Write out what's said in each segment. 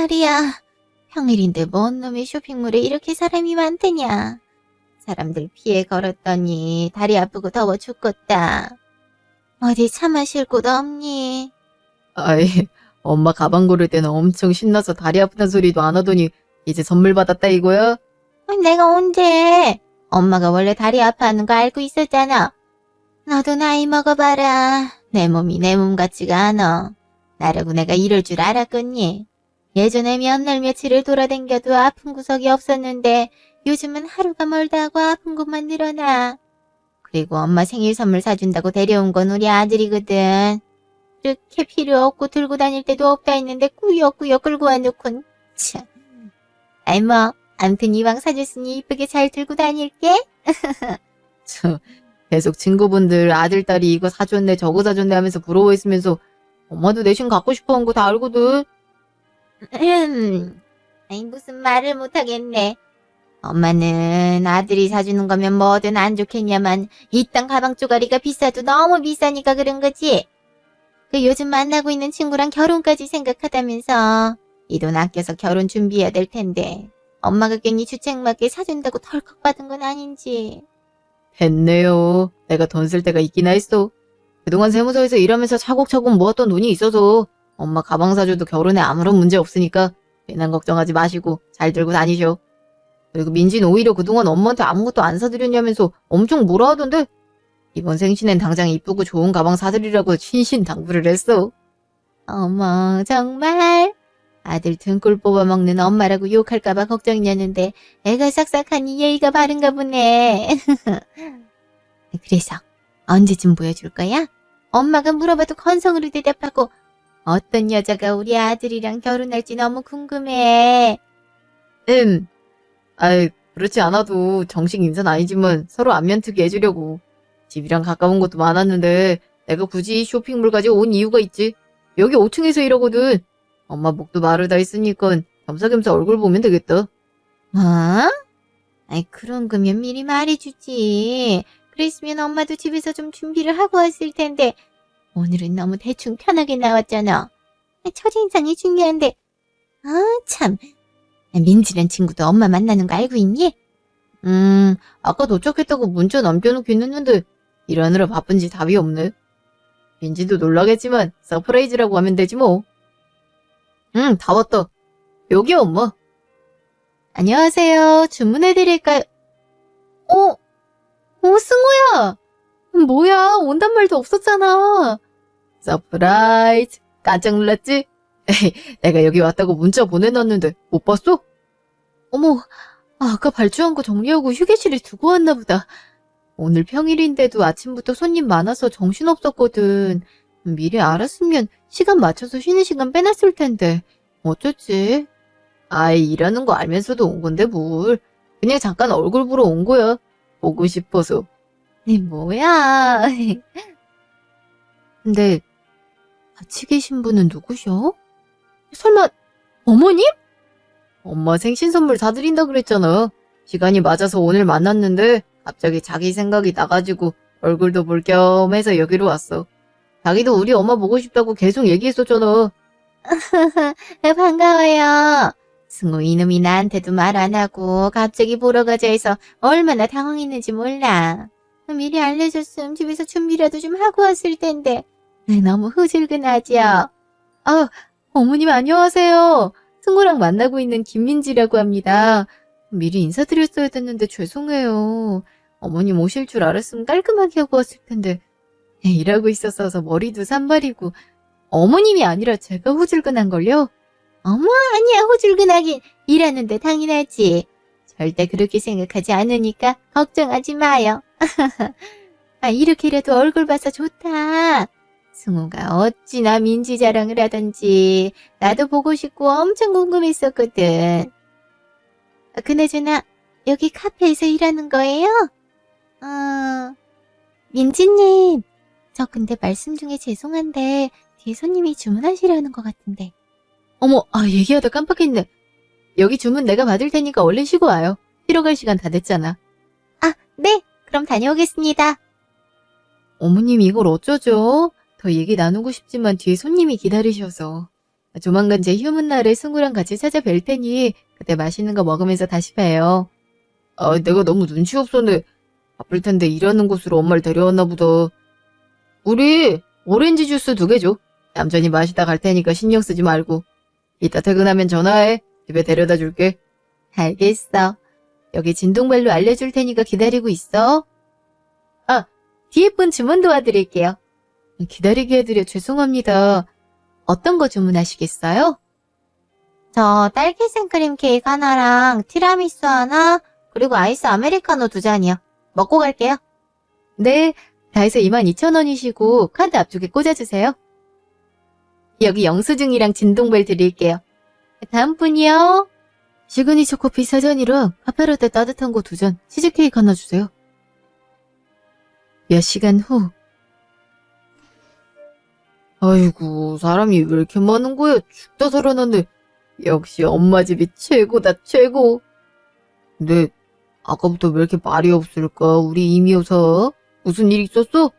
말이야. 평일인데 뭔 놈의 쇼핑몰에 이렇게 사람이 많더냐. 사람들 피해 걸었더니 다리 아프고 더워 죽겠다. 어디 차 마실 곳 없니? 아이, 엄마 가방 고를 때는 엄청 신나서 다리 아프단 소리도 안 하더니 이제 선물 받았다 이거야? 내가 언제? 엄마가 원래 다리 아파하는 거 알고 있었잖아. 너도 나이 먹어봐라. 내 몸이 내 몸 같지가 않아. 나라고 내가 이럴 줄 알았겠니? 예전에 몇 날 며칠을 돌아댕겨도 아픈 구석이 없었는데 요즘은 하루가 멀다 하고 아픈 곳만 늘어나. 그리고 엄마 생일 선물 사준다고 데려온 건 우리 아들이거든. 이렇게 필요 없고 들고 다닐 때도 없다 했는데 꾸역꾸역 끌고 와놓곤. 참. 아이 뭐 암튼 이왕 사줬으니 이쁘게 잘 들고 다닐게. 계속 친구분들 아들, 딸이 이거 사줬네 저거 사줬네 하면서 부러워했으면서 엄마도 내심 갖고 싶어한 거 다 알거든. 아니 무슨 말을 못하겠네. 엄마는 아들이 사주는 거면 뭐든 안 좋겠냐만 이딴 가방 쪼가리가 비싸도 너무 비싸니까 그런 거지. 그 요즘 만나고 있는 친구랑 결혼까지 생각하다면서 이 돈 아껴서 결혼 준비해야 될 텐데 엄마가 괜히 주책맞게 사준다고 덜컥 받은 건 아닌지. 됐네요. 내가 돈 쓸 때가 있긴 했어. 그동안 세무서에서 일하면서 차곡차곡 모았던 돈이 있어서 엄마 가방 사줘도 결혼에 아무런 문제 없으니까 괜한 걱정하지 마시고 잘 들고 다니셔. 그리고 민진 오히려 그동안 엄마한테 아무것도 안 사드렸냐면서 엄청 뭐라 하던데 이번 생신엔 당장 이쁘고 좋은 가방 사드리라고 신신당부를 했어. 어머 정말? 아들 등골 뽑아먹는 엄마라고 욕할까봐 걱정이었는데 애가 싹싹하니 예의가 바른가 보네. 그래서 언제쯤 보여줄 거야? 엄마가 물어봐도 건성으로 대답하고 어떤 여자가 우리 아들이랑 결혼할지 너무 궁금해. 아이, 그렇지 않아도 정식 인사는 아니지만 서로 안면특이 해주려고. 집이랑 가까운 곳도 많았는데 내가 굳이 쇼핑몰 까지 온 이유가 있지. 여기 5층에서 일하거든. 엄마 목도 마르다 했으니까 겸사겸사 얼굴 보면 되겠다. 뭐? 아이 그런 거면 미리 말해주지. 그랬으면 엄마도 집에서 좀 준비를 하고 왔을 텐데 오늘은 너무 대충 편하게 나왔잖아. 첫인상이 중요한데. 아 참. 민지란 친구도 엄마 만나는 거 알고 있니? 아까 도착했다고 문자 남겨놓긴 했는데 일하느라 바쁜지 답이 없네. 민지도 놀라겠지만 서프라이즈라고 하면 되지 뭐. 다 왔다. 여기야 엄마. 안녕하세요. 주문해드릴까요? 승우야. 뭐야, 온단 말도 없었잖아. 서프라이즈. 깜짝 놀랐지? 내가 여기 왔다고 문자 보내놨는데 못 봤어? 어머, 아까 발주한 거 정리하고 휴게실에 두고 왔나 보다. 오늘 평일인데도 아침부터 손님 많아서 정신없었거든. 미리 알았으면 시간 맞춰서 쉬는 시간 빼놨을 텐데. 어쩌지? 아이, 일하는 거 알면서도 온 건데 뭘. 그냥 잠깐 얼굴 보러 온 거야. 보고 싶어서. 뭐야. 근데 같이 계신 분은 누구셔? 설마 어머님? 엄마 생신 선물 사드린다 그랬잖아. 시간이 맞아서 오늘 만났는데 갑자기 자기 생각이 나가지고 얼굴도 볼 겸 해서 여기로 왔어. 자기도 우리 엄마 보고 싶다고 계속 얘기했었잖아. 반가워요. 승우 이놈이 나한테도 말 안 하고 갑자기 보러 가자 해서 얼마나 당황했는지 몰라. 미리 알려줬으면 집에서 준비라도 좀 하고 왔을 텐데. 너무 후줄근하죠? 어머님 안녕하세요. 승우랑 만나고 있는 김민지라고 합니다. 미리 인사드렸어야 됐는데 죄송해요. 어머님 오실 줄 알았으면 깔끔하게 하고 왔을 텐데 일하고 있었어서 머리도 산발이고 어머님이 아니라 제가 후줄근한걸요? 어머 아니야 후줄근하긴 일하는데 당연하지. 절대 그렇게 생각하지 않으니까 걱정하지 마요. 이렇게라도 얼굴 봐서 좋다. 승우가 어찌나 민지 자랑을 하던지 나도 보고 싶고 엄청 궁금했었거든. 그나저나 여기 카페에서 일하는 거예요? 민지님, 저 근데 말씀 중에 죄송한데 뒤에 손님이 주문하시려는 것 같은데. 어머, 얘기하다 깜빡했네. 여기 주문 내가 받을 테니까 얼른 쉬고 와요. 쉬러 갈 시간 다 됐잖아. 네, 그럼 다녀오겠습니다. 어머님 이걸 어쩌죠? 더 얘기 나누고 싶지만 뒤에 손님이 기다리셔서. 조만간 제 휴문 날에 승우랑 같이 찾아뵐 테니 그때 맛있는 거 먹으면서 다시 봬요. 내가 너무 눈치 없었네. 바쁠 텐데 일하는 곳으로 엄마를 데려왔나 보다. 우리 오렌지 주스 2개 줘. 얌전히 마시다 갈 테니까 신경 쓰지 말고. 이따 퇴근하면 전화해. 집에 데려다 줄게. 알겠어. 여기 진동벨로 알려줄 테니까 기다리고 있어. 뒤에 분 주문 도와드릴게요. 기다리게 해드려 죄송합니다. 어떤 거 주문하시겠어요? 저 딸기 생크림 케이크 하나랑 티라미수 하나, 그리고 아이스 아메리카노 2잔이요. 먹고 갈게요. 네, 다 해서 22,000원이시고 카드 앞쪽에 꽂아주세요. 여기 영수증이랑 진동벨 드릴게요. 다음 분이요. 시그니처 커피 3잔이랑 카페라떼 따뜻한 거 2잔, 치즈케이크 하나 주세요. 몇 시간 후. 아이고, 사람이 왜 이렇게 많은 거야? 죽다 살아났네. 역시 엄마 집이 최고다, 최고. 근데 아까부터 왜 이렇게 말이 없을까? 우리 이미 여사. 무슨 일 있었어?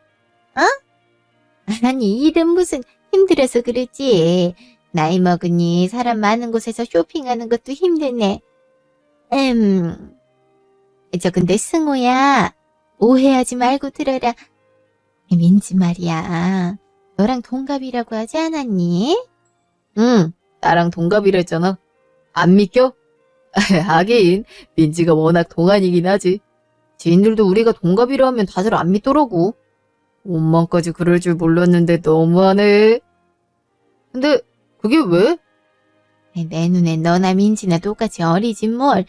아니, 일은 무슨 힘들어서 그러지. 나이 먹으니 사람 많은 곳에서 쇼핑하는 것도 힘드네. 저 근데 승우야, 오해하지 말고 들어라. 민지 말이야. 너랑 동갑이라고 하지 않았니? 응, 나랑 동갑이라 했잖아. 안 믿겨? 하긴 민지가 워낙 동안이긴 하지. 지인들도 우리가 동갑이라 하면 다들 안 믿더라고. 엄마까지 그럴 줄 몰랐는데 너무하네. 근데 그게 왜? 내 눈엔 너나 민지나 똑같이 어리지 뭘.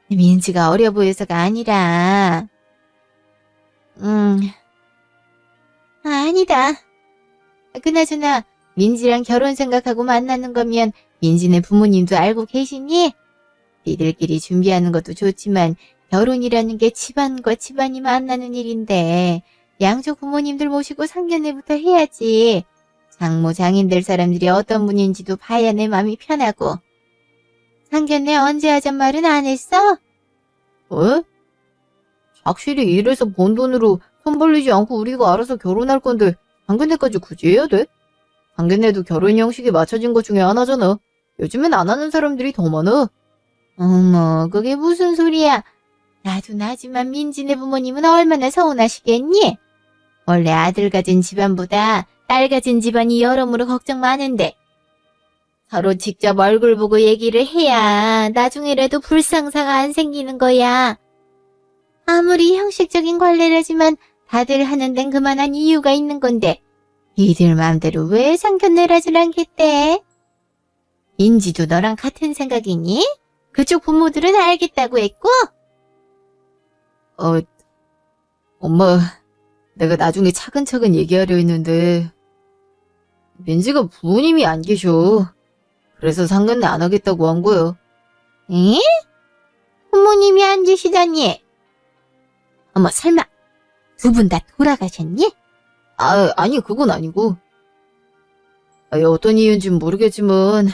민지가 어려 보여서가 아니라. 아니다. 그나저나 민지랑 결혼 생각하고 만나는 거면 민지네 부모님도 알고 계시니? 니들끼리 준비하는 것도 좋지만 결혼이라는 게 집안과 집안이 만나는 일인데 양쪽 부모님들 모시고 상견례부터 해야지. 장모 장인 될 사람들이 어떤 분인지도 봐야 내 마음이 편하고. 상견례 언제 하잔 말은 안 했어? 왜? 확실히 일해서 번 돈으로 손 벌리지 않고 우리가 알아서 결혼할 건데 상견례까지 굳이 해야 돼? 상견례도 결혼 형식에 맞춰진 것 중에 하나잖아. 요즘엔 안 하는 사람들이 더 많아. 어머, 그게 무슨 소리야. 나도 나지만 민지네 부모님은 얼마나 서운하시겠니? 원래 아들 가진 집안보다 딸 가진 집안이 여러모로 걱정 많은데 서로 직접 얼굴 보고 얘기를 해야 나중에라도 불상사가 안 생기는 거야. 아무리 형식적인 관례라지만 다들 하는 데는 그만한 이유가 있는 건데 이들 마음대로 왜 상견례를 하질 않겠대? 민지도 너랑 같은 생각이니? 그쪽 부모들은 알겠다고 했고? 엄마, 내가 나중에 차근차근 얘기하려 했는데 민지가 부모님이 안 계셔. 그래서 상견례 안 하겠다고 한 거야. 에? 부모님이 안 계시다니? 어머, 설마 2분 다 돌아가셨니? 아니 그건 아니고. 어떤 이유인진 모르겠지만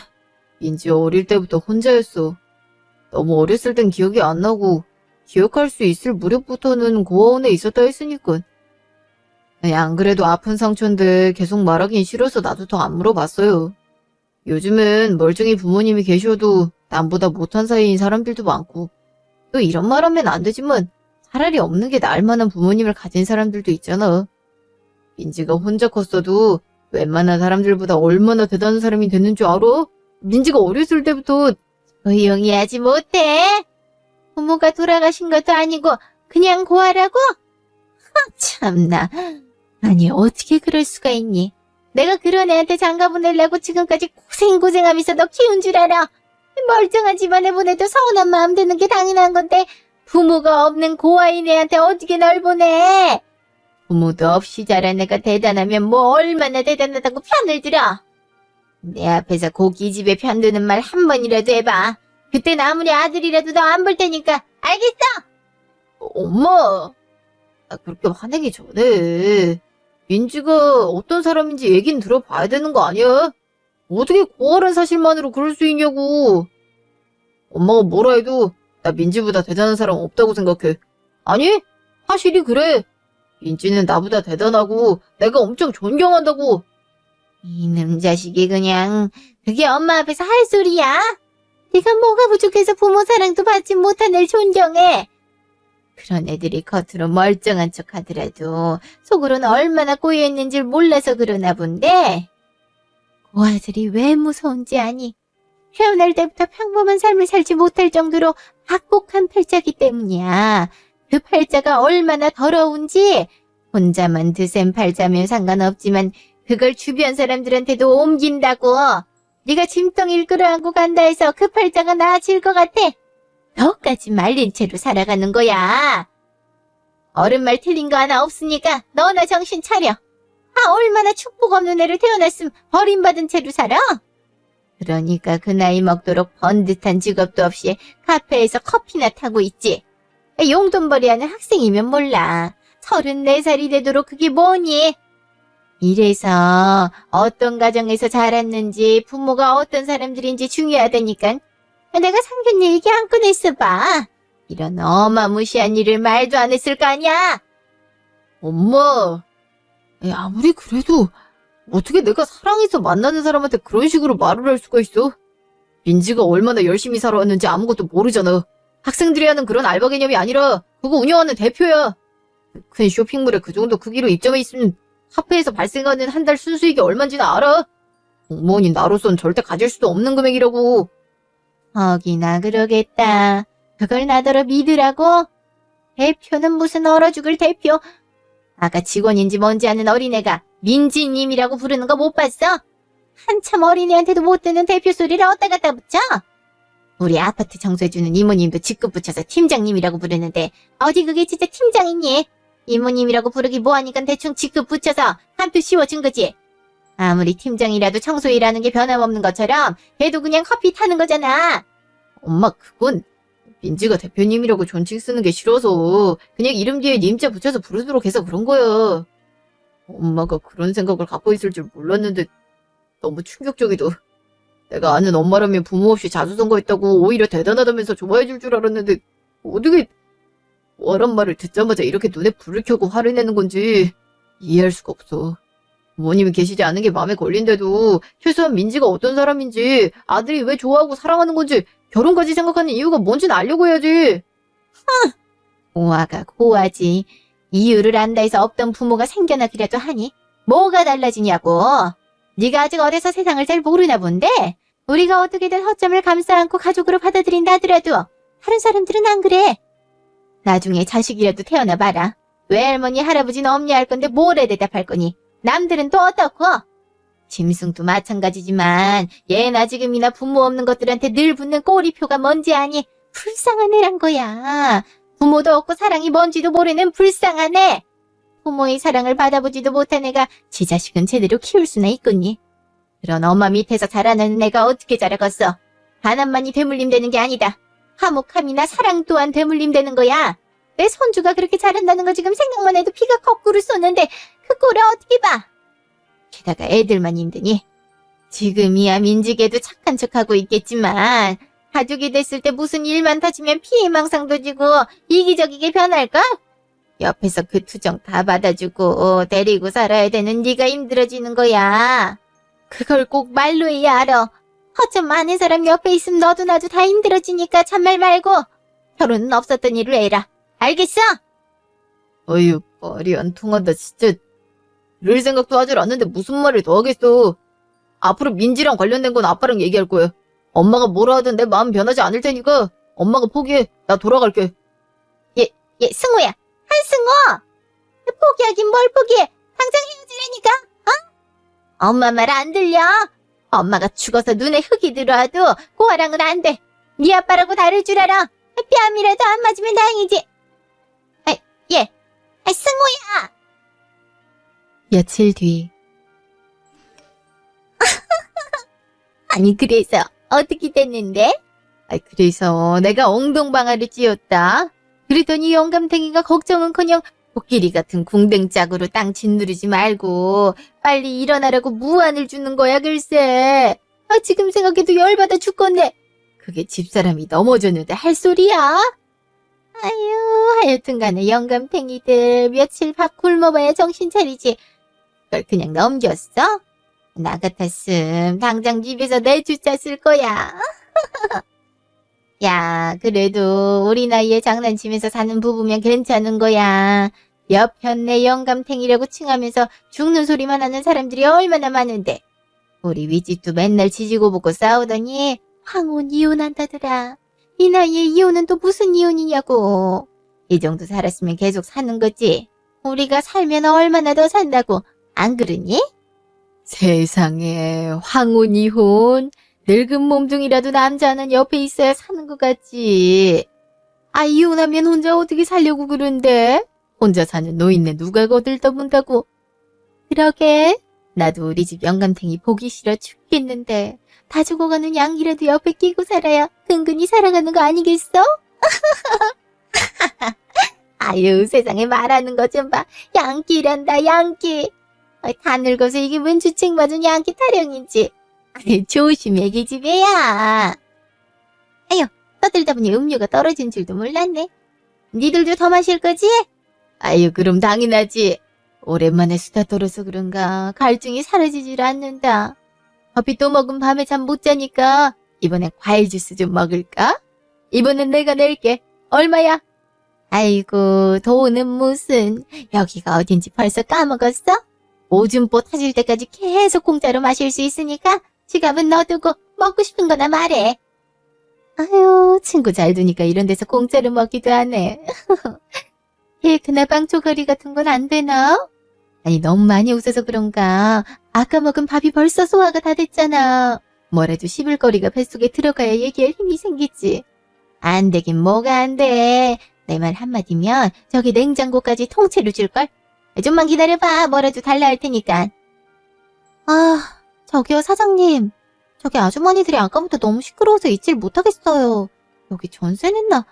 민지 어릴 때부터 혼자였어. 너무 어렸을 땐 기억이 안 나고 기억할 수 있을 무렵부터는 고아원에 있었다 했으니까. 안 그래도 아픈 상처인데 계속 말하긴 싫어서 나도 더 안 물어봤어요. 요즘은 멀쩡히 부모님이 계셔도 남보다 못한 사이인 사람들도 많고 또 이런 말 하면 안 되지만 차라리 없는 게 나을 만한 부모님을 가진 사람들도 있잖아. 민지가 혼자 컸어도 웬만한 사람들보다 얼마나 대단한 사람이 됐는 줄 알아? 민지가 어렸을 때부터 조용히 하지 못해. 부모가 돌아가신 것도 아니고 그냥 고아라고? 참나. 아니 어떻게 그럴 수가 있니? 내가 그런 애한테 장가 보내려고 지금까지 고생하면서 너 키운 줄 알아? 멀쩡한 집안에 보내도 서운한 마음 드는 게 당연한 건데 부모가 없는 고아인 애한테 어떻게 널 보내? 부모도 없이 자란 애가 대단하면 뭐 얼마나 대단하다고 편을 들어. 내 앞에서 고깃집에 편드는 말 한 번이라도 해봐. 그땐 아무리 아들이라도 너 안 볼 테니까 알겠어? 엄마, 그렇게 화내기 전에 민지가 어떤 사람인지 얘긴 들어봐야 되는 거 아니야? 어떻게 고아란 사실만으로 그럴 수 있냐고. 엄마가 뭐라 해도 나 민지보다 대단한 사람 없다고 생각해. 아니, 사실이 그래. 민지는 나보다 대단하고 내가 엄청 존경한다고. 이놈 자식이 그냥 그게 엄마 앞에서 할 소리야? 네가 뭐가 부족해서 부모 사랑도 받지 못한 애를 존경해? 그런 애들이 겉으로 멀쩡한 척 하더라도 속으로는 얼마나 고여있는지 몰라서 그러나 본데 그 아들이 왜 무서운지 아니? 태어날 때부터 평범한 삶을 살지 못할 정도로 악복한 팔자기 때문이야. 그 팔자가 얼마나 더러운지 혼자만 드센 팔자면 상관없지만 그걸 주변 사람들한테도 옮긴다고. 네가 짐덩이를 끌어안고 간다 해서 그 팔자가 나아질 것 같아? 너까지 말린 채로 살아가는 거야. 어른 말 틀린 거 하나 없으니까 너나 정신 차려. 얼마나 축복 없는 애를 태어났음 버림받은 채로 살아? 그러니까 그 나이 먹도록 번듯한 직업도 없이 카페에서 커피나 타고 있지. 용돈벌이 하는 학생이면 몰라. 34살이 되도록 그게 뭐니? 이래서 어떤 가정에서 자랐는지 부모가 어떤 사람들인지 중요하다니까. 내가 상견례 얘기 안 꺼냈어 봐. 이런 어마무시한 일을 말도 안 했을 거 아니야. 엄마, 아무리 그래도 어떻게 내가 사랑해서 만나는 사람한테 그런 식으로 말을 할 수가 있어? 민지가 얼마나 열심히 살아왔는지 아무것도 모르잖아. 학생들이 하는 그런 알바 개념이 아니라 그거 운영하는 대표야. 큰 쇼핑몰에 그 정도 크기로 입점해 있으면 카페에서 발생하는 한 달 순수익이 얼만지는 알아? 공무원인 나로선 절대 가질 수도 없는 금액이라고. 하기나 그러겠다. 그걸 나더러 믿으라고? 대표는 무슨 얼어 죽을 대표. 아까 직원인지 뭔지 아는 어린애가 민지님이라고 부르는 거 못 봤어? 한참 어린애한테도 못 듣는 대표 소리를 어디다 갖다 붙여? 우리 아파트 청소해주는 이모님도 직급 붙여서 팀장님이라고 부르는데 어디 그게 진짜 팀장이니? 이모님이라고 부르기 뭐하니까 대충 직급 붙여서 한 표 씌워준 거지. 아무리 팀장이라도 청소 일하는 게 변함없는 것처럼 걔도 그냥 커피 타는 거잖아. 엄마, 그건 민지가 대표님이라고 존칭 쓰는 게 싫어서 그냥 이름 뒤에 님자 붙여서 부르도록 해서 그런 거야. 엄마가 그런 생각을 갖고 있을 줄 몰랐는데 너무 충격적이다. 내가 아는 엄마라면 부모 없이 자수성가했다고 오히려 대단하다면서 좋아해줄 줄 알았는데 어떻게 뭐란 말을 듣자마자 이렇게 눈에 불을 켜고 화를 내는 건지 이해할 수가 없어. 부모님이 계시지 않은 게 마음에 걸린데도 최소한 민지가 어떤 사람인지 아들이 왜 좋아하고 사랑하는 건지 결혼까지 생각하는 이유가 뭔지는 알려고 해야지. 고아가 고아지. 이유를 안다 해서 없던 부모가 생겨나기라도 하니? 뭐가 달라지냐고. 네가 아직 어려서 세상을 잘 모르나 본데 우리가 어떻게든 허점을 감싸 안고 가족으로 받아들인다 하더라도 다른 사람들은 안 그래. 나중에 자식이라도 태어나 봐라. 외할머니 할아버지는 없냐 할 건데 뭐래 대답할 거니? 남들은 또 어떻고? 짐승도 마찬가지지만 얘나 지금이나 부모 없는 것들한테 늘 붙는 꼬리표가 뭔지 아니? 불쌍한 애란 거야. 부모도 없고 사랑이 뭔지도 모르는 불쌍한 애. 부모의 사랑을 받아보지도 못한 애가 지 자식은 제대로 키울 수나 있겠니? 그런 엄마 밑에서 자라는 애가 어떻게 자라겠어? 가난만이 되물림되는 게 아니다. 화목함이나 사랑 또한 되물림되는 거야. 내 손주가 그렇게 자란다는 거 지금 생각만 해도 피가 거꾸로 솟는데 그 꼴을 어떻게 봐? 게다가 애들만 힘드니? 지금이야 민지개도 착한 척하고 있겠지만 가족이 됐을 때 무슨 일만 터지면 피해망상도 지고 이기적이게 변할까? 옆에서 그 투정 다 받아주고 데리고 살아야 되는 네가 힘들어지는 거야. 그걸 꼭 말로 해야 알아. 허점 많은 사람 옆에 있으면 너도 나도 다 힘들어지니까 참말 말고 결혼은 없었던 일로 해라. 알겠어? 어휴, 말이 안 통한다 진짜. 이럴 생각도 하질 않는데 무슨 말을 더 하겠어. 앞으로 민지랑 관련된 건 아빠랑 얘기할 거야. 엄마가 뭐라 하든 내 마음 변하지 않을 테니까 엄마가 포기해. 나 돌아갈게. 얘 승우야. 한승우! 포기하긴 뭘 포기해. 당장 헤어지라니까. 어? 엄마 말 안 들려? 엄마가 죽어서 눈에 흙이 들어와도 고아랑은 안 돼. 네 아빠라고 다를 줄 알아. 뺨이라도 안 맞으면 다행이지. 승우야! 며칠 뒤. 아니 그래서 어떻게 됐는데? 그래서 내가 엉덩방아를 찧었다. 그랬더니 영감탱이가 걱정은커녕 코끼리 같은 궁뎅짝으로 땅 짓누르지 말고 빨리 일어나라고 무안을 주는 거야 글쎄. 지금 생각해도 열받아 죽겠네. 그게 집사람이 넘어졌는데 할 소리야? 아유, 하여튼간에 영감탱이들 며칠 밥 굶어봐야 정신 차리지. 그걸 그냥 넘겼어? 나 같았음 당장 집에서 내쫓았을 거야. 야, 그래도 우리 나이에 장난치면서 사는 부부면 괜찮은 거야. 옆 현내 영감탱이라고 칭하면서 죽는 소리만 하는 사람들이 얼마나 많은데. 우리 윗집도 맨날 지지고 볶고 싸우더니 황혼 이혼한다더라. 이 나이에 이혼은 또 무슨 이혼이냐고. 이 정도 살았으면 계속 사는 거지. 우리가 살면 얼마나 더 산다고. 안 그러니? 세상에, 황혼 이혼. 늙은 몸뚱이라도 남자는 옆에 있어야 사는 것 같지. 아, 이혼하면 혼자 어떻게 살려고 그런데? 혼자 사는 노인네 누가 거들떠본다고. 그러게. 나도 우리 집 영감탱이 보기 싫어 죽겠는데 다 죽어가는 양이라도 옆에 끼고 살아야 근근히 살아가는 거 아니겠어? 아유, 세상에 말하는 거 좀 봐. 양끼란다, 양끼. 다 늙어서 이게 웬 주책맞은 양끼 타령인지. 조심해, 기집애야. 아유, 떠들다 보니 음료가 떨어진 줄도 몰랐네. 니들도 더 마실 거지? 아유, 그럼 당연하지. 오랜만에 수다 떨어서 그런가 갈증이 사라지질 않는다. 커피 또 먹으면 밤에 잠 못 자니까 이번엔 과일 주스 좀 먹을까? 이번엔 내가 낼게. 얼마야? 아이고, 돈은 무슨. 여기가 어딘지 벌써 까먹었어? 오줌보 터질 때까지 계속 공짜로 마실 수 있으니까 지갑은 넣어두고 먹고 싶은 거나 말해. 아유, 친구 잘 두니까 이런 데서 공짜로 먹기도 하네. 케이크나 빵 쪼가리 같은 건 안 되나? 아니, 너무 많이 웃어서 그런가. 아까 먹은 밥이 벌써 소화가 다 됐잖아. 뭐라도 씹을 거리가 뱃속에 들어가야 얘기할 힘이 생기지. 안 되긴 뭐가 안 돼. 내 말 한마디면 저기 냉장고까지 통째로 줄걸? 좀만 기다려봐. 뭐라도 달라 할 테니까. 아, 저기요 사장님. 저기 아주머니들이 아까부터 너무 시끄러워서 잊질 못하겠어요. 여기 전세 냈나?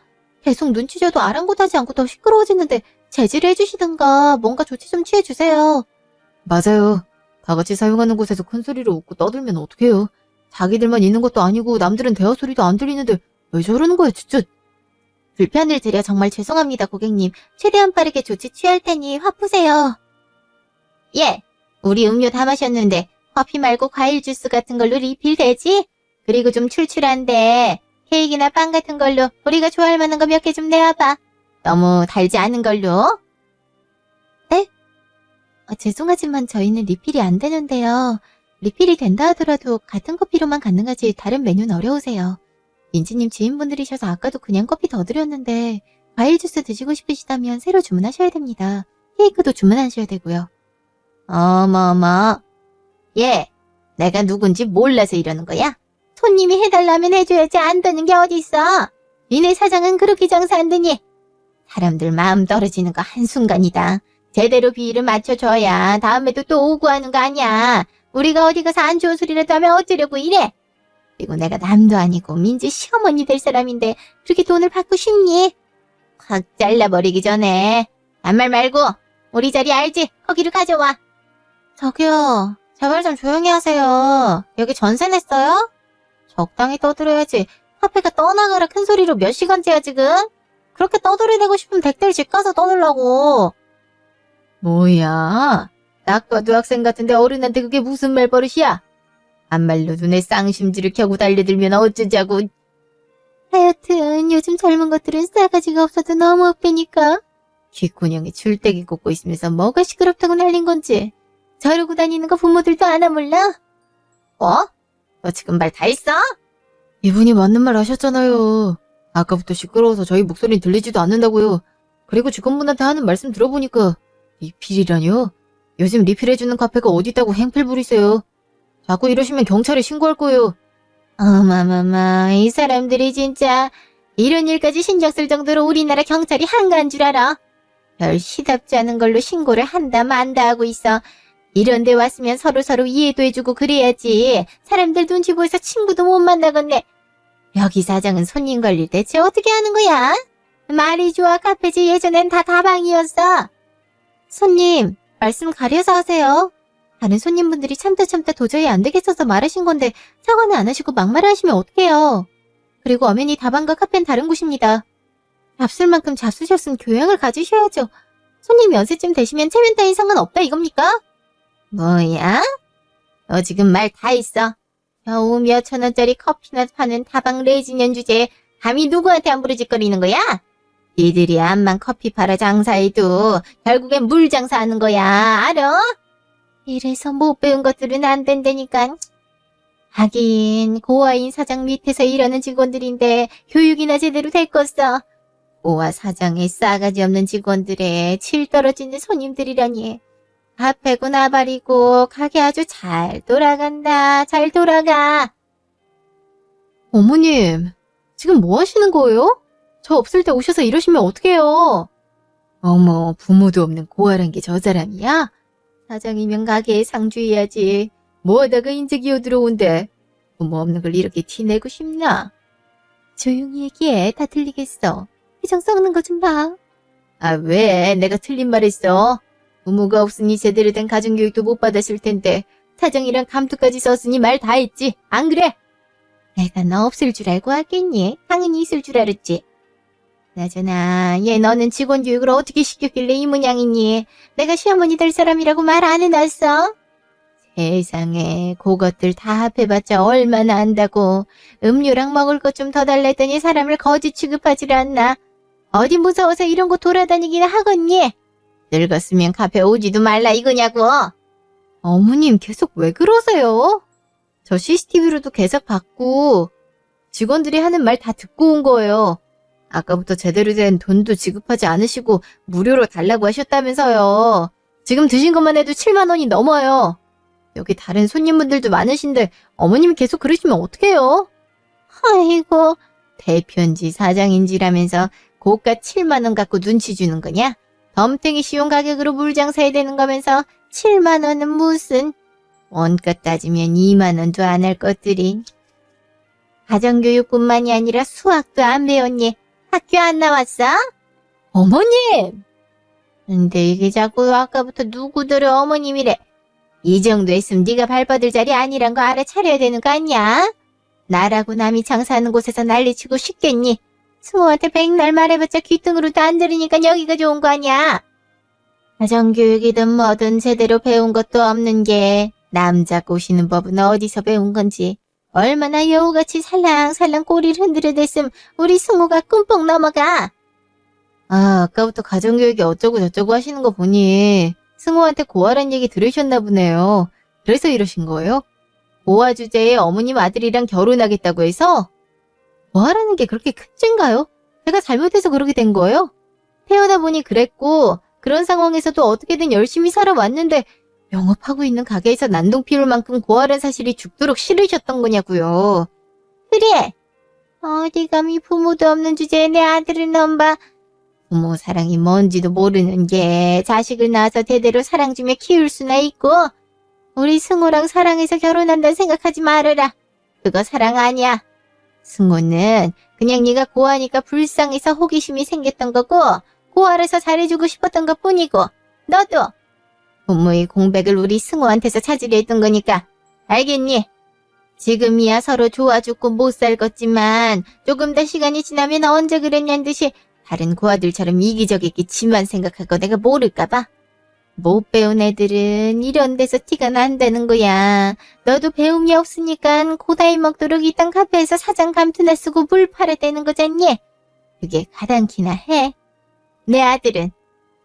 계속 눈치 줘도 아랑곳하지 않고 더 시끄러워지는데 제지를 해주시든가 뭔가 조치 좀 취해주세요. 맞아요. 다 같이 사용하는 곳에서 큰 소리로 웃고 떠들면 어떡해요. 자기들만 있는 것도 아니고 남들은 대화 소리도 안 들리는데 왜 저러는 거야 진짜. 불편을 드려 정말 죄송합니다, 고객님. 최대한 빠르게 조치 취할 테니 화 푸세요. 예, 우리 음료 다 마셨는데 커피 말고 과일 주스 같은 걸로 리필 되지? 그리고 좀 출출한데 케이크나 빵 같은 걸로 우리가 좋아할 만한 거 몇 개 좀 내와봐. 너무 달지 않은 걸로. 네? 죄송하지만 저희는 리필이 안 되는데요. 리필이 된다 하더라도 같은 커피로만 가능하지 다른 메뉴는 어려우세요. 민지님 지인분들이셔서 아까도 그냥 커피 더 드렸는데 과일 주스 드시고 싶으시다면 새로 주문하셔야 됩니다. 케이크도 주문하셔야 되고요. 어머머. 예, 내가 누군지 몰라서 이러는 거야? 손님이 해달라면 해줘야지 안다는 게 어딨어? 니네 사장은 그렇게 장사 안 되니? 사람들 마음 떨어지는 거 한순간이다. 제대로 비위를 맞춰줘야 다음에도 또 오고 하는 거 아니야. 우리가 어디 가서 안 좋은 소리라도 하면 어쩌려고 이래? 그리고 내가 남도 아니고 민지 시어머니 될 사람인데 그렇게 돈을 받고 싶니? 확 잘라버리기 전에 한 말 말고 우리 자리 알지? 거기로 가져와. 저기요, 제발 좀 조용히 하세요. 여기 전세 냈어요? 적당히 떠들어야지. 카페가 떠나가라 큰 소리로 몇 시간째야 지금? 그렇게 떠들이대고 싶으면 댁들 집 가서 떠들라고. 뭐야? 딱 봐도 학생 같은데 어른한테 그게 무슨 말버릇이야? 한말로 눈에 쌍심지를 켜고 달려들면 어쩌자고. 하여튼 요즘 젊은 것들은 싸가지가 없어도 너무 없다니까. 귓구녕에 줄대기 꽂고 있으면서 뭐가 시끄럽다고 난린 건지. 저러고 다니는 거 부모들도 아나 몰라? 뭐? 너 지금 말 다 했어? 이분이 맞는 말 하셨잖아요. 아까부터 시끄러워서 저희 목소리는 들리지도 않는다고요. 그리고 직원분한테 하는 말씀 들어보니까 리필이라뇨? 요즘 리필해주는 카페가 어디 있다고 행필 부리세요. 자꾸 이러시면 경찰에 신고할 거예요. 어마마마, 이 사람들이 진짜 이런 일까지 신경 쓸 정도로 우리나라 경찰이 한가한 줄 알아? 별 시답지 않은 걸로 신고를 한다 만다 하고 있어. 이런 데 왔으면 서로서로 이해도 해주고 그래야지. 사람들 눈치 보여서 친구도 못 만나겠네. 여기 사장은 손님 걸릴 대체 어떻게 하는 거야? 말이 좋아, 카페지 예전엔 다 다방이었어. 손님, 말씀 가려서 하세요. 다른 손님분들이 참다 도저히 안 되겠어서 말하신 건데 사과는 안 하시고 막말을 하시면 어떡해요. 그리고 엄연히 다방과 카페는 다른 곳입니다. 잡술 만큼 잡수셨으면 교양을 가지셔야죠. 손님 연세쯤 되시면 체면 따윈 상관없다 이겁니까? 뭐야? 너 지금 말 다 했어. 겨우 몇천 원짜리 커피나 파는 다방 레지년 주제에 감히 누구한테 안 부르짖거리는 거야? 니들이 암만 커피 팔아 장사해도 결국엔 물 장사하는 거야, 알아? 이래서 못 배운 것들은 안 된다니까. 하긴 고아인 사장 밑에서 일하는 직원들인데 교육이나 제대로 됐겠어. 고아 사장의 싸가지 없는 직원들의 칠 떨어지는 손님들이라니. 밥해고 나발이고 가게 아주 잘 돌아간다. 잘 돌아가. 어머님, 지금 뭐 하시는 거예요? 저 없을 때 오셔서 이러시면 어떡해요? 어머, 부모도 없는 고아란 게 저 사람이야? 사장이면 가게에 상주해야지. 뭐하다가 인제 기어들어온대. 부모 없는 걸 이렇게 티내고 싶나? 조용히 얘기해. 다 들리겠어. 표정 썩는 거 좀 봐. 아, 왜? 내가 틀린 말 했어? 부모가 없으니 제대로 된 가정교육도 못 받았을 텐데 사정이랑 감투까지 썼으니 말 다 했지. 안 그래? 내가 너 없을 줄 알고 하겠니? 당연히 있을 줄 알았지. 나저나 얘 너는 직원 교육을 어떻게 시켰길래 이 모양이니? 내가 시어머니 될 사람이라고 말 안 해놨어? 세상에 그것들 다 합해봤자 얼마나 안다고. 음료랑 먹을 것 좀 더 달랬더니 사람을 거지 취급하질 않나. 어디 무서워서 이런 곳 돌아다니기나 하겠니? 늙었으면 카페 오지도 말라 이거냐고. 어머님 계속 왜 그러세요? 저 CCTV로도 계속 봤고 직원들이 하는 말 다 듣고 온 거예요. 아까부터 제대로 된 돈도 지급하지 않으시고 무료로 달라고 하셨다면서요. 지금 드신 것만 해도 7만 원이 넘어요. 여기 다른 손님분들도 많으신데 어머님이 계속 그러시면 어떡해요? 아이고, 대표인지 사장인지라면서 고가 7만 원 갖고 눈치 주는 거냐? 덤탱이 쉬운 가격으로 물 장사해야 되는 거면서 7만 원은 무슨? 원가 따지면 2만 원도 안 할 것들이. 가정교육뿐만이 아니라 수학도 안 배웠니? 학교 안 나왔어? 어머님! 근데 이게 자꾸 아까부터 누구들의 어머님이래. 이 정도 했으면 네가 발뻗을 자리 아니란 거 알아차려야 되는 거 아니야? 나라고 남이 장사하는 곳에서 난리치고 싶겠니? 스모한테 백날 말해봤자 귀등으로도 안 들으니까 여기가 좋은 거 아니야? 가정교육이든 뭐든 제대로 배운 것도 없는 게 남자 꼬시는 법은 어디서 배운 건지. 얼마나 여우같이 살랑살랑 꼬리를 흔들어댔음 우리 승우가 꿈뻑 넘어가. 아까부터 가정교육이 어쩌고 저쩌고 하시는 거 보니 승호한테 고아란 얘기 들으셨나 보네요. 그래서 이러신 거예요? 고아 주제에 어머님 아들이랑 결혼하겠다고 해서? 고아라는 게 그렇게 큰 죄인가요? 제가 잘못해서 그렇게 된 거예요? 태어나 보니 그랬고 그런 상황에서도 어떻게든 열심히 살아왔는데 영업하고 있는 가게에서 난동 피울 만큼 고아란 사실이 죽도록 싫으셨던 거냐고요. 그래. 어디 감히 부모도 없는 주제에 내 아들을 넘봐. 부모 사랑이 뭔지도 모르는 게 자식을 낳아서 대대로 사랑 주며 키울 수나 있고 우리 승우랑 사랑해서 결혼한다 생각하지 말아라. 그거 사랑 아니야. 승우는 그냥 네가 고아니까 불쌍해서 호기심이 생겼던 거고 고아라서 잘해주고 싶었던 것 뿐이고 너도 부모의 공백을 우리 승우한테서 찾으려 했던 거니까 알겠니? 지금이야 서로 좋아 죽고 못 살겠지만 조금 더 시간이 지나면 언제 그랬냐는 듯이 다른 고아들처럼 이기적이게 지만 생각할 거 내가 모를까봐. 못 배운 애들은 이런 데서 티가 난다는 거야. 너도 배움이 없으니까 고다이 먹도록 이딴 카페에서 사장 감투나 쓰고 물 팔아대는 거잖니? 그게 가당키나 해. 내 아들은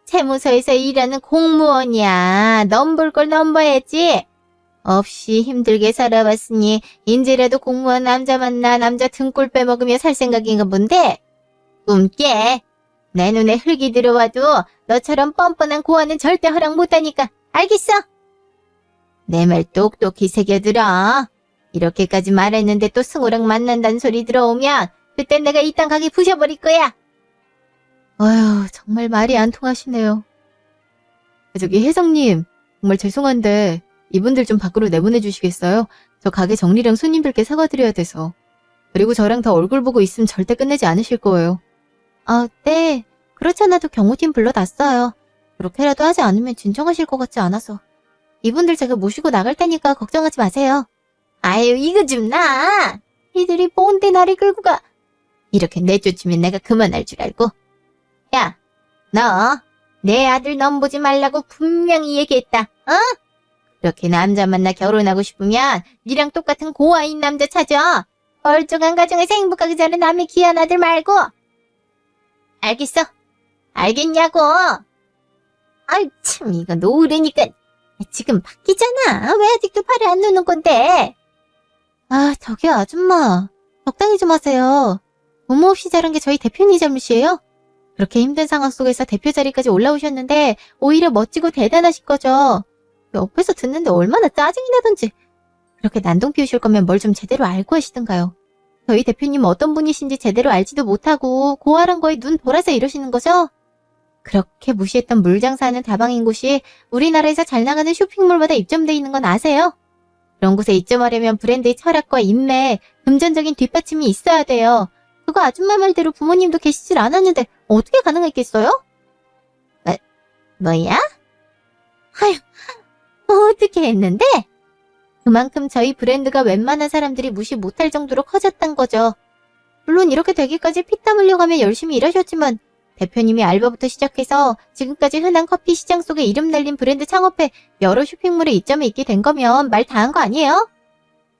세무서에서 일하는 공무원이야. 넘볼 걸 넘봐야지. 없이 힘들게 살아왔으니 인제라도 공무원 남자 만나 남자 등골 빼먹으며 살 생각인가 본데? 꿈 깨. 내 눈에 흙이 들어와도 너처럼 뻔뻔한 고아는 절대 허락 못하니까 알겠어? 내 말 똑똑히 새겨들어. 이렇게까지 말했는데 또 승우랑 만난다는 소리 들어오면 그땐 내가 이딴 가게 부셔버릴 거야. 아휴, 정말 말이 안 통하시네요. 저기 혜성님, 정말 죄송한데 이분들 좀 밖으로 내보내주시겠어요? 저 가게 정리랑 손님들께 사과드려야 돼서. 그리고 저랑 더 얼굴 보고 있으면 절대 끝내지 않으실 거예요. 네. 그렇잖아도 경호팀 불러놨어요. 그렇게라도 하지 않으면 진정하실 것 같지 않아서. 이분들 제가 모시고 나갈 테니까 걱정하지 마세요. 아유, 이거 좀 나. 이들이 뭔데 나를 끌고 가. 이렇게 내쫓으면 내가 그만할 줄 알고. 야, 너 내 아들 넘보지 말라고 분명히 얘기했다. 어? 그렇게 남자 만나 결혼하고 싶으면 니랑 똑같은 고아인 남자 찾아. 멀쩡한 가정에서 행복하게 자란 남의 귀한 아들 말고. 알겠어. 알겠냐고. 아이 참 이거 노으려니까 지금 바뀌잖아. 왜 아직도 팔을 안 놓는 건데. 아 저기요 아줌마. 적당히 좀 하세요. 부모 없이 자란 게 저희 대표님 잘못이에요? 그렇게 힘든 상황 속에서 대표 자리까지 올라오셨는데 오히려 멋지고 대단하신 거죠. 옆에서 듣는데 얼마나 짜증이 나던지. 그렇게 난동 피우실 거면 뭘 좀 제대로 알고 하시던가요. 저희 대표님 어떤 분이신지 제대로 알지도 못하고 고아란 거에 눈 돌아서 이러시는 거죠? 그렇게 무시했던 물장사하는 다방인 곳이 우리나라에서 잘 나가는 쇼핑몰마다 입점돼 있는 건 아세요? 그런 곳에 입점하려면 브랜드의 철학과 인맥, 금전적인 뒷받침이 있어야 돼요. 그거 아줌마 말대로 부모님도 계시질 않았는데 어떻게 가능했겠어요? 뭐야? 아휴, 어떻게 했는데? 그만큼 저희 브랜드가 웬만한 사람들이 무시 못할 정도로 커졌단 거죠. 물론 이렇게 되기까지 피땀 흘려가며 열심히 일하셨지만 대표님이 알바부터 시작해서 지금까지 흔한 커피 시장 속에 이름 날린 브랜드 창업해 여러 쇼핑몰에 입점해 있게 된 거면 말 다 한 거 아니에요?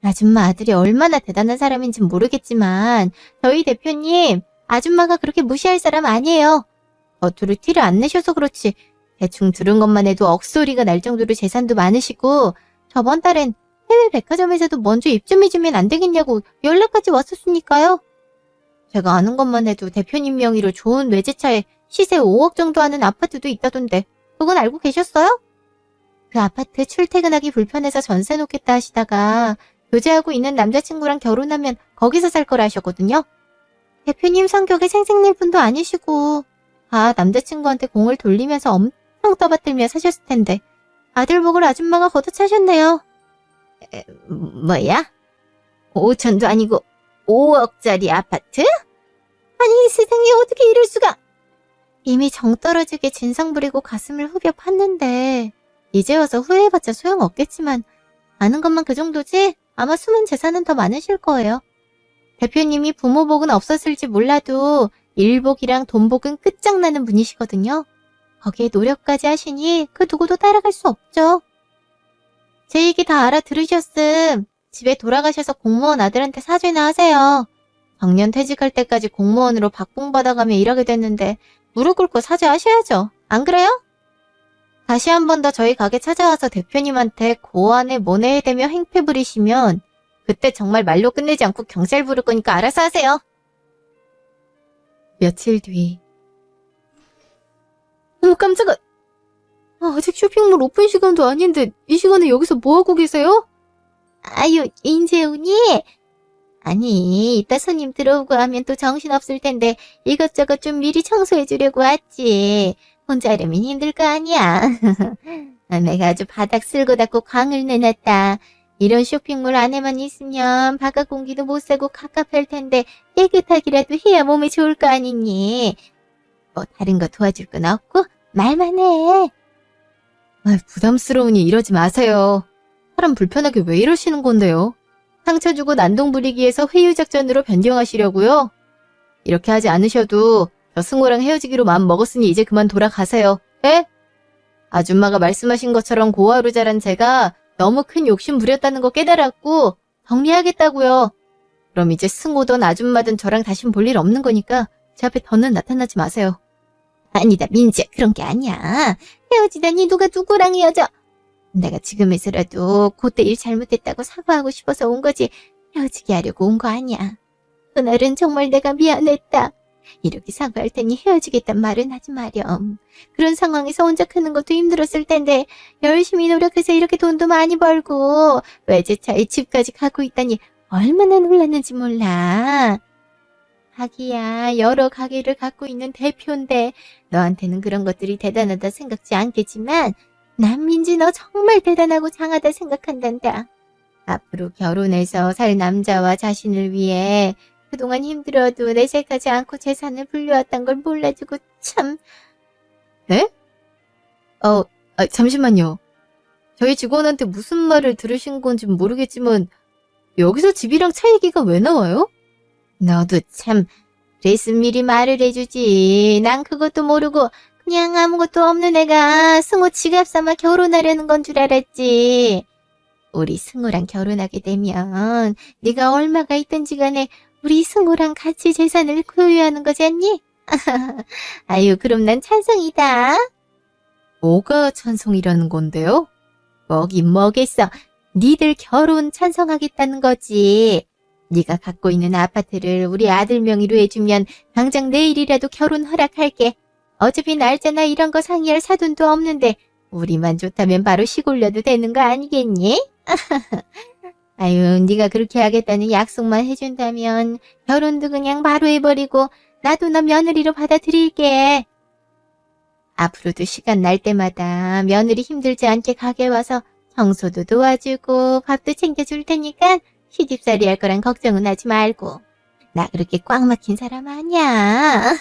아줌마 아들이 얼마나 대단한 사람인진 모르겠지만 저희 대표님 아줌마가 그렇게 무시할 사람 아니에요. 겉으로 티를 안 내셔서 그렇지 대충 들은 것만 해도 억소리가 날 정도로 재산도 많으시고 저번 달엔 해외 백화점에서도 먼저 입점해주면 안 되겠냐고 연락까지 왔었으니까요. 제가 아는 것만 해도 대표님 명의로 좋은 외제차에 시세 5억 정도 하는 아파트도 있다던데 그건 알고 계셨어요? 그 아파트 출퇴근하기 불편해서 전세 놓겠다 하시다가 교제하고 있는 남자친구랑 결혼하면 거기서 살 거라 하셨거든요. 대표님 성격에 생색낼 분도 아니시고 남자친구한테 공을 돌리면서 엄청 떠받들며 사셨을 텐데 아들 복을 아줌마가 걷어차셨네요. 뭐야? 5천도 아니고 5억짜리 아파트? 아니 세상에 어떻게 이럴 수가. 이미 정 떨어지게 진상 부리고 가슴을 후벼 팠는데 이제 와서 후회해봤자 소용없겠지만 아는 것만 그 정도지 아마 숨은 재산은 더 많으실 거예요. 대표님이 부모 복은 없었을지 몰라도 일복이랑 돈복은 끝장나는 분이시거든요. 거기에 노력까지 하시니 그 누구도 따라갈 수 없죠. 제 얘기 다 알아들으셨음. 집에 돌아가셔서 공무원 아들한테 사죄나 하세요. 정년 퇴직할 때까지 공무원으로 박봉받아가며 일하게 됐는데 무릎 꿇고 사죄하셔야죠. 안 그래요? 다시 한 번 더 저희 가게 찾아와서 대표님한테 고안에 모내대며 행패 부리시면 그때 정말 말로 끝내지 않고 경찰 부를 거니까 알아서 하세요. 며칠 뒤. 어머 깜짝아. 아직 쇼핑몰 오픈 시간도 아닌데 이 시간에 여기서 뭐하고 계세요? 아유 인재훈이? 아니 이따 손님 들어오고 하면 또 정신없을 텐데 이것저것 좀 미리 청소해 주려고 왔지. 혼자 이러면 힘들 거 아니야. 내가 아주 바닥 쓸고 닦고 광을 내놨다. 이런 쇼핑몰 안에만 있으면 바깥 공기도 못 쐬고 갑갑할 텐데 깨끗하기라도 해야 몸에 좋을 거 아니니. 뭐 다른 거 도와줄 건 없고 말만 해. 부담스러우니 이러지 마세요. 사람 불편하게 왜 이러시는 건데요? 상처 주고 난동 부리기 위해서 회유 작전으로 변경하시려고요? 이렇게 하지 않으셔도 저 승호랑 헤어지기로 마음 먹었으니 이제 그만 돌아가세요. 예? 아줌마가 말씀하신 것처럼 고아로 자란 제가 너무 큰 욕심 부렸다는 거 깨달았고 정리하겠다고요. 그럼 이제 승호든 아줌마든 저랑 다신 볼 일 없는 거니까 제 앞에 더는 나타나지 마세요. 아니다 민지야 그런 게 아니야. 헤어지다니 누가 누구랑 헤어져. 내가 지금에서라도 그때 일 잘못했다고 사과하고 싶어서 온 거지 헤어지게 하려고 온 거 아니야. 그날은 정말 내가 미안했다. 이렇게 사과할 테니 헤어지겠단 말은 하지 마렴. 그런 상황에서 혼자 크는 것도 힘들었을 텐데 열심히 노력해서 이렇게 돈도 많이 벌고 외제차에 집까지 갖고 있다니 얼마나 놀랐는지 몰라. 하기야 여러 가게를 갖고 있는 대표인데 너한테는 그런 것들이 대단하다 생각지 않겠지만 난 민지 너 정말 대단하고 장하다 생각한단다. 앞으로 결혼해서 살 남자와 자신을 위해 그동안 힘들어도 내색하지 않고 재산을 불려왔단 걸 몰라주고 참. 네? 잠시만요. 저희 직원한테 무슨 말을 들으신 건지 모르겠지만 여기서 집이랑 차 얘기가 왜 나와요? 너도 참 그랬으면 미리 말을 해주지. 난 그것도 모르고 그냥 아무것도 없는 애가 승우 지갑 삼아 결혼하려는 건 줄 알았지. 우리 승우랑 결혼하게 되면 네가 얼마가 있든지 간에 우리 승우랑 같이 재산을 소유하는 거잖니? 아유, 그럼 난 찬성이다. 뭐가 찬성이라는 건데요? 뭐긴 뭐겠어. 니들 결혼 찬성하겠다는 거지. 네가 갖고 있는 아파트를 우리 아들 명의로 해주면 당장 내일이라도 결혼 허락할게. 어차피 날짜나 이런 거 상의할 사돈도 없는데 우리만 좋다면 바로 시골려도 되는 거 아니겠니? 아유, 네가 그렇게 하겠다는 약속만 해준다면 결혼도 그냥 바로 해버리고 나도 너 며느리로 받아들일게. 앞으로도 시간 날 때마다 며느리 힘들지 않게 가게 와서 청소도 도와주고 밥도 챙겨줄 테니까 시집살이 할 거란 걱정은 하지 말고. 나 그렇게 꽉 막힌 사람 아니야.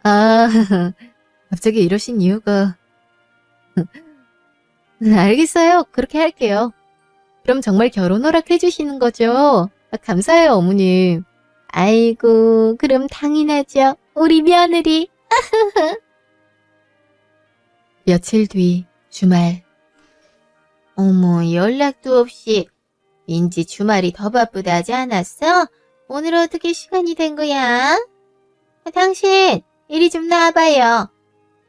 아, 갑자기 이러신 이유가... 알겠어요. 그렇게 할게요. 그럼 정말 결혼 허락해 주시는 거죠? 감사해요, 어머님. 아이고, 그럼 당연하죠. 우리 며느리. 며칠 뒤 주말. 어머, 연락도 없이. 민지 주말이 더 바쁘다 하지 않았어? 오늘 어떻게 시간이 된 거야? 당신, 이리 좀 나와봐요.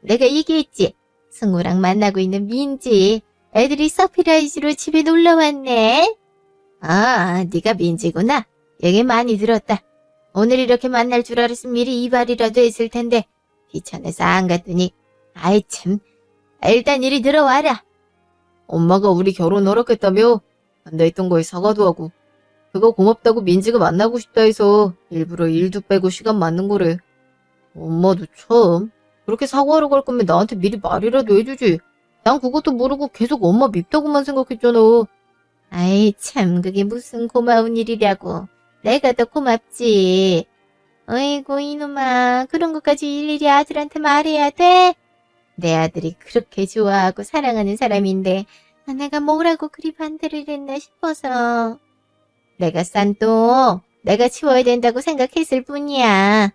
내가 얘기했지. 승우랑 만나고 있는 민지. 애들이 서프라이즈로 집에 놀러 왔네. 아, 네가 민지구나. 얘기 많이 들었다. 오늘 이렇게 만날 줄 알았으면 미리 이발이라도 했을 텐데 귀찮아서 안 갔더니 아이 참. 일단 이리 들어와라. 엄마가 우리 결혼 허락했다며 앉아있던 거에 사과도 하고 그거 고맙다고 민지가 만나고 싶다 해서 일부러 일도 빼고 시간 맞는 거래. 엄마도 참 그렇게 사과하러 갈 거면 나한테 미리 말이라도 해주지. 난 그것도 모르고 계속 엄마 밉다고만 생각했잖아. 아이 참, 그게 무슨 고마운 일이라고. 내가 더 고맙지. 어이구 이놈아, 그런 것까지 일일이 아들한테 말해야 돼? 내 아들이 그렇게 좋아하고 사랑하는 사람인데 내가 뭐라고 그리 반대를 했나 싶어서. 내가 싼 똥 내가 치워야 된다고 생각했을 뿐이야.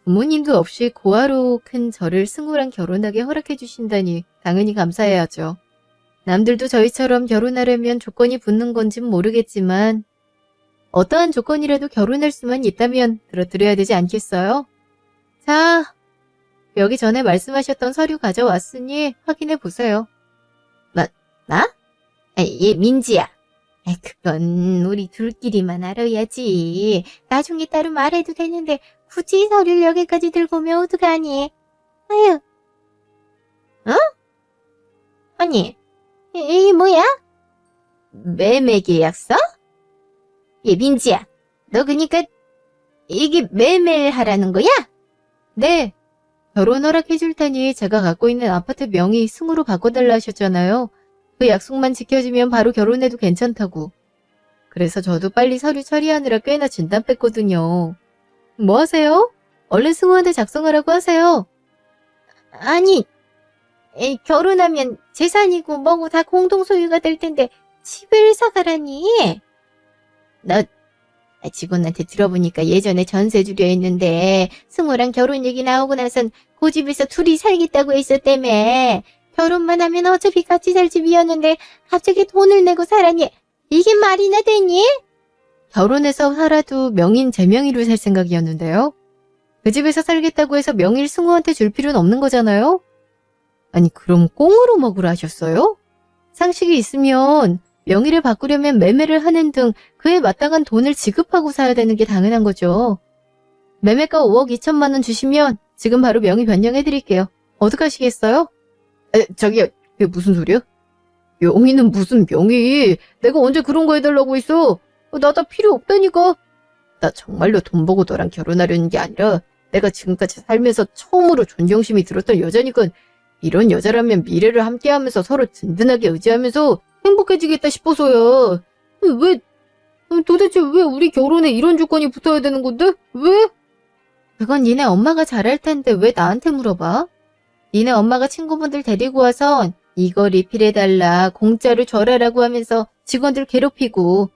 부모님도 없이 고아로 큰 저를 승우랑 결혼하게 허락해 주신다니 당연히 감사해야죠. 남들도 저희처럼 결혼하려면 조건이 붙는 건진 모르겠지만 어떠한 조건이라도 결혼할 수만 있다면 들어드려야 되지 않겠어요? 자, 여기 전에 말씀하셨던 서류 가져왔으니 확인해 보세요. 나? 얘 민지야. 그건 우리 둘끼리만 알아야지. 나중에 따로 말해도 되는데 굳이 서류를 여기까지 들고 오면 어떡하니? 아유. 어? 아니, 이게 뭐야? 매매 계약서? 얘 민지야, 너 그니까 이게 매매를 하라는 거야? 네, 결혼 허락해 줄 테니 제가 갖고 있는 아파트 명의 승우로 바꿔달라 하셨잖아요. 그 약속만 지켜지면 바로 결혼해도 괜찮다고. 그래서 저도 빨리 서류 처리하느라 꽤나 진땀 뺐거든요. 뭐 하세요? 얼른 승우한테 작성하라고 하세요. 아니, 결혼하면 재산이고 뭐고 다 공동 소유가 될 텐데 집을 사가라니? 너 직원한테 들어보니까 예전에 전세 주려 했는데 승우랑 결혼 얘기 나오고 나선 그 집에서 둘이 살겠다고 했었다며. 결혼만 하면 어차피 같이 살 집이었는데 갑자기 돈을 내고 사라니. 이게 말이나 되니? 결혼해서 살아도 명인 제 명의로 살 생각이었는데요. 그 집에서 살겠다고 해서 명의를 승우한테 줄 필요는 없는 거잖아요? 아니 그럼 꽁으로 먹으라 하셨어요? 상식이 있으면 명의를 바꾸려면 매매를 하는 등 그에 마땅한 돈을 지급하고 사야 되는 게 당연한 거죠. 매매가 5억 2천만 원 주시면 지금 바로 명의 변경해드릴게요. 어떡하시겠어요? 저기요, 그게 무슨 소리야? 명의는 무슨 명의? 내가 언제 그런 거 해달라고 했어? 나 다 필요 없다니까. 나 정말로 돈 보고 너랑 결혼하려는 게 아니라 내가 지금까지 살면서 처음으로 존경심이 들었던 여자니까 이런 여자라면 미래를 함께하면서 서로 든든하게 의지하면서 행복해지겠다 싶어서요. 도대체 왜 우리 결혼에 이런 조건이 붙어야 되는 건데? 왜? 그건 니네 엄마가 잘할 텐데 왜 나한테 물어봐? 니네 엄마가 친구분들 데리고 와서 이거 리필해달라, 공짜로 줘라라고 하면서 직원들 괴롭히고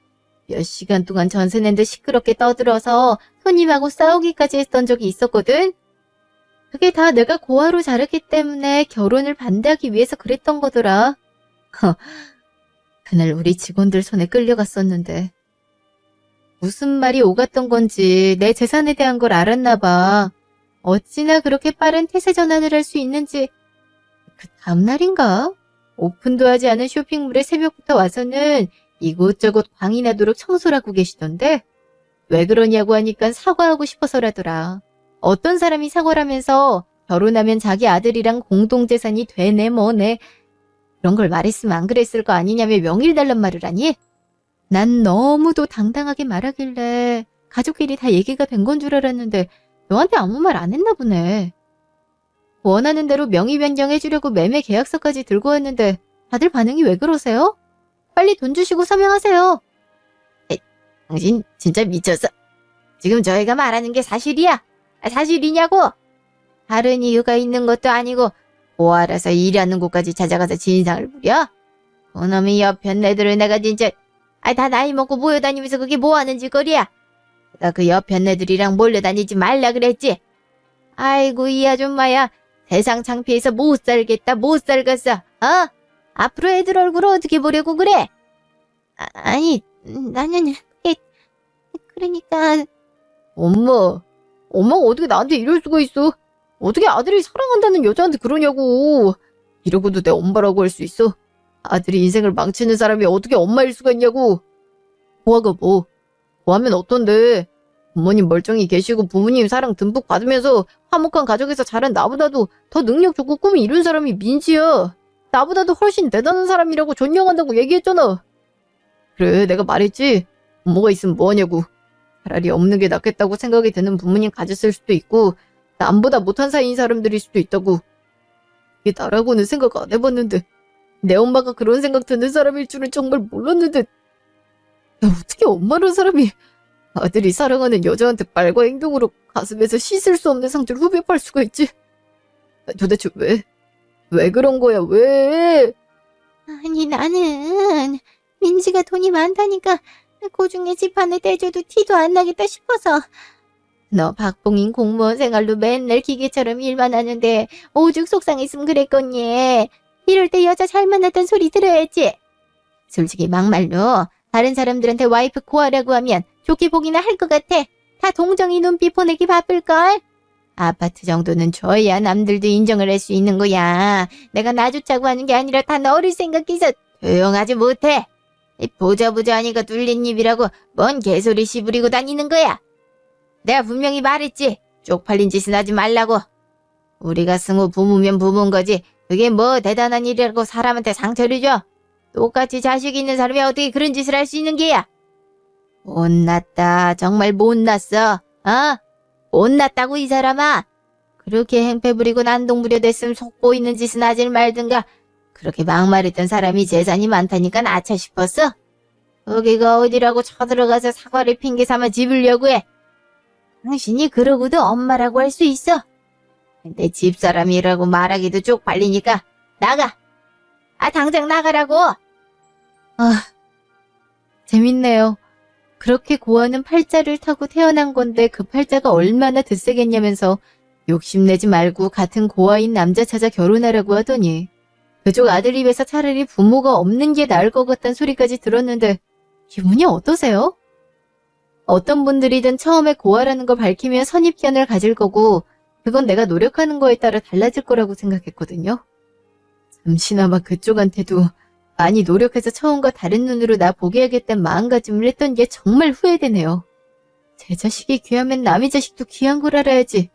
몇 시간 동안 전세 낸데 시끄럽게 떠들어서 손님하고 싸우기까지 했던 적이 있었거든? 그게 다 내가 고아로 자랐기 때문에 결혼을 반대하기 위해서 그랬던 거더라. 그날 우리 직원들 손에 끌려갔었는데 무슨 말이 오갔던 건지 내 재산에 대한 걸 알았나 봐. 어찌나 그렇게 빠른 태세 전환을 할 수 있는지. 그 다음날인가? 오픈도 하지 않은 쇼핑몰에 새벽부터 와서는 이곳저곳 광이 나도록 청소를 하고 계시던데 왜 그러냐고 하니까 사과하고 싶어서라더라. 어떤 사람이 사과를 하면서 결혼하면 자기 아들이랑 공동재산이 되네 뭐네 그런 걸 말했으면 안 그랬을 거 아니냐며 명의를 달란 말을 하니? 난 너무도 당당하게 말하길래 가족끼리 다 얘기가 된 건 줄 알았는데 너한테 아무 말 안 했나 보네. 원하는 대로 명의 변경해주려고 매매 계약서까지 들고 왔는데 다들 반응이 왜 그러세요? 빨리 돈 주시고 서명하세요. 당신 진짜 미쳤어. 지금 저희가 말하는 게 사실이야? 사실이냐고? 다른 이유가 있는 것도 아니고 고아라서 일하는 곳까지 찾아가서 진상을 부려? 그놈의 옆편 애들을 내가 진짜 다 나이 먹고 모여다니면서 그게 뭐하는 짓거리야? 내가 그 옆편 애들이랑 몰려다니지 말라 그랬지? 아이고 이 아줌마야 세상 창피해서 못 살겠다 못 살겠어 어? 앞으로 애들 얼굴을 어떻게 보려고 그래? 아니 나는 그러니까 엄마가 어떻게 나한테 이럴 수가 있어? 어떻게 아들이 사랑한다는 여자한테 그러냐고. 이러고도 내 엄마라고 할 수 있어? 아들이 인생을 망치는 사람이 어떻게 엄마일 수가 있냐고. 고아가 뭐? 고아면 어떤데? 부모님 멀쩡히 계시고 부모님 사랑 듬뿍 받으면서 화목한 가족에서 자란 나보다도 더 능력 좋고 꿈이 이룬 사람이 민지야. 나보다도 훨씬 대단한 사람이라고 존경한다고 얘기했잖아. 그래, 내가 말했지. 부모가 있으면 뭐하냐고. 차라리 없는 게 낫겠다고 생각이 드는 부모님 가졌을 수도 있고 남보다 못한 사이인 사람들일 수도 있다고. 이게 나라고는 생각 안 해봤는데 내 엄마가 그런 생각 드는 사람일 줄은 정말 몰랐는데 야, 어떻게 엄마란 사람이 아들이 사랑하는 여자한테 말과 행동으로 가슴에서 씻을 수 없는 상처를 후벼팔 수가 있지? 도대체 왜? 왜 그런 거야, 왜? 아니 나는 민지가 돈이 많다니까 고중에 집 하나 떼줘도 티도 안 나겠다 싶어서. 너 박봉인 공무원 생활로 맨날 기계처럼 일만 하는데 오죽 속상했으면 그랬겠니. 이럴 때 여자 잘 만났단 소리 들어야지. 솔직히 막말로 다른 사람들한테 와이프 고아라고 하면 좋게 보기나 할 것 같아. 다 동정이 눈빛 보내기 바쁠걸. 아파트 정도는 줘야 남들도 인정을 할 수 있는 거야. 내가 놔주자고 하는 게 아니라 다 너를 생각해서 조용하지 못해. 보자 하니까 뚫린 입이라고 뭔 개소리 씨부리고 다니는 거야. 내가 분명히 말했지. 쪽팔린 짓은 하지 말라고. 우리가 승우 부모면 부모인 거지. 그게 뭐 대단한 일이라고 사람한테 상처를 줘. 똑같이 자식 있는 사람이 어떻게 그런 짓을 할 수 있는 게야. 못났다. 정말 못났어. 못났다고 이 사람아. 그렇게 행패 부리고 난동 부려댔으면 속 보이는 짓은 하질 말든가. 그렇게 막말했던 사람이 재산이 많다니까 아차 싶었어? 거기가 어디라고 쳐들어가서 사과를 핑계 삼아 집으려고 해. 당신이 그러고도 엄마라고 할 수 있어? 근데 집사람이라고 말하기도 쪽팔리니까 나가. 당장 나가라고. 재밌네요. 그렇게 고아는 팔자를 타고 태어난 건데 그 팔자가 얼마나 드세겠냐면서 욕심내지 말고 같은 고아인 남자 찾아 결혼하라고 하더니 그쪽 아들 입에서 차라리 부모가 없는 게 나을 것 같다는 소리까지 들었는데 기분이 어떠세요? 어떤 분들이든 처음에 고아라는 걸 밝히면 선입견을 가질 거고 그건 내가 노력하는 거에 따라 달라질 거라고 생각했거든요. 잠시나마 그쪽한테도 많이 노력해서 처음과 다른 눈으로 나 보게 하겠다는 마음가짐을 했던 게 정말 후회되네요. 제 자식이 귀하면 남의 자식도 귀한 걸 알아야지.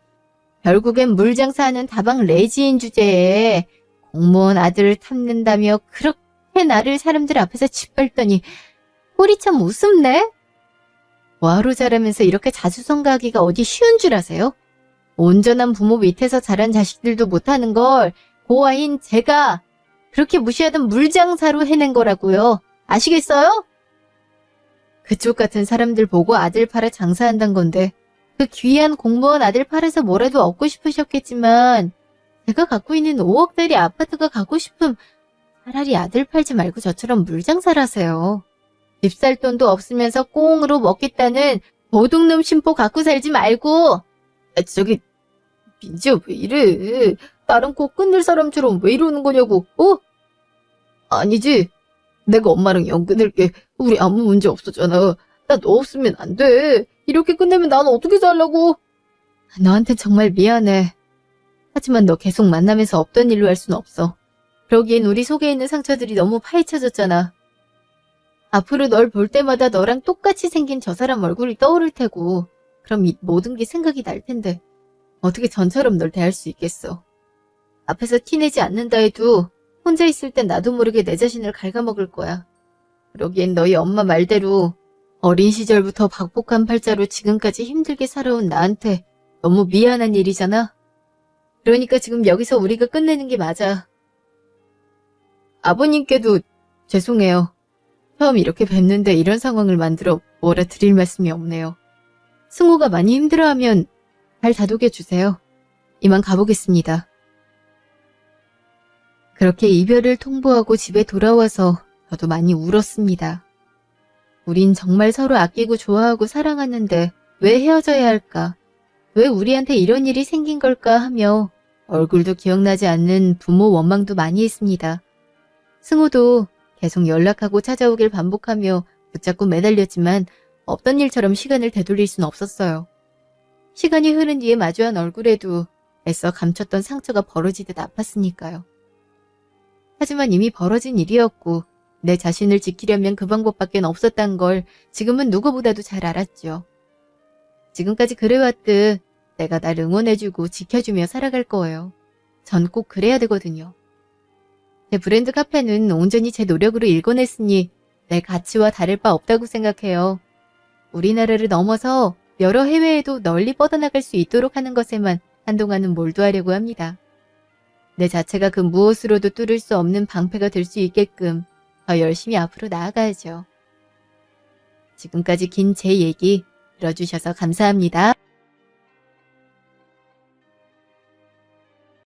결국엔 물장사하는 다방 레지인 주제에 공무원 아들을 탐낸다며 그렇게 나를 사람들 앞에서 짓밟더니 꼴이 참 우습네? 와로 자라면서 이렇게 자수성가하기가 어디 쉬운 줄 아세요? 온전한 부모 밑에서 자란 자식들도 못하는 걸 고아인 제가 그렇게 무시하던 물장사로 해낸 거라고요. 아시겠어요? 그쪽 같은 사람들 보고 아들 팔아 장사한단 건데 그 귀한 공무원 아들 팔아서 뭐라도 얻고 싶으셨겠지만 제가 갖고 있는 5억짜리 아파트가 갖고 싶음 차라리 아들 팔지 말고 저처럼 물장사를 하세요. 집 살 돈도 없으면서 꽁으로 먹겠다는 도둑놈 심보 갖고 살지 말고. 저기 민지야, 왜 이래? 나랑 꼭 끝낼 사람처럼 왜 이러는 거냐고, 어? 아니지. 내가 엄마랑 연 끊을게. 우리 아무 문제 없었잖아. 나 너 없으면 안 돼. 이렇게 끝내면 난 어떻게 살라고? 너한테 정말 미안해. 하지만 너 계속 만나면서 없던 일로 할 순 없어. 그러기엔 우리 속에 있는 상처들이 너무 파헤쳐졌잖아. 앞으로 널 볼 때마다 너랑 똑같이 생긴 저 사람 얼굴이 떠오를 테고, 그럼 이 모든 게 생각이 날 텐데, 어떻게 전처럼 널 대할 수 있겠어. 앞에서 티내지 않는다 해도 혼자 있을 땐 나도 모르게 내 자신을 갉아먹을 거야. 그러기엔 너희 엄마 말대로 어린 시절부터 박복한 팔자로 지금까지 힘들게 살아온 나한테 너무 미안한 일이잖아. 그러니까 지금 여기서 우리가 끝내는 게 맞아. 아버님께도 죄송해요. 처음 이렇게 뵙는데 이런 상황을 만들어 뭐라 드릴 말씀이 없네요. 승우가 많이 힘들어하면 잘 다독여 주세요. 이만 가보겠습니다. 그렇게 이별을 통보하고 집에 돌아와서 저도 많이 울었습니다. 우린 정말 서로 아끼고 좋아하고 사랑하는데 왜 헤어져야 할까? 왜 우리한테 이런 일이 생긴 걸까 하며 얼굴도 기억나지 않는 부모 원망도 많이 했습니다. 승우도 계속 연락하고 찾아오길 반복하며 붙잡고 매달렸지만 없던 일처럼 시간을 되돌릴 순 없었어요. 시간이 흐른 뒤에 마주한 얼굴에도 애써 감췄던 상처가 벌어지듯 아팠으니까요. 하지만 이미 벌어진 일이었고 내 자신을 지키려면 그 방법밖엔 없었단 걸 지금은 누구보다도 잘 알았죠. 지금까지 그래왔듯 내가 날 응원해주고 지켜주며 살아갈 거예요. 전 꼭 그래야 되거든요. 제 브랜드 카페는 온전히 제 노력으로 일궈냈으니 내 가치와 다를 바 없다고 생각해요. 우리나라를 넘어서 여러 해외에도 널리 뻗어나갈 수 있도록 하는 것에만 한동안은 몰두하려고 합니다. 내 자체가 그 무엇으로도 뚫을 수 없는 방패가 될 수 있게끔 더 열심히 앞으로 나아가야죠. 지금까지 긴 제 얘기 들어주셔서 감사합니다.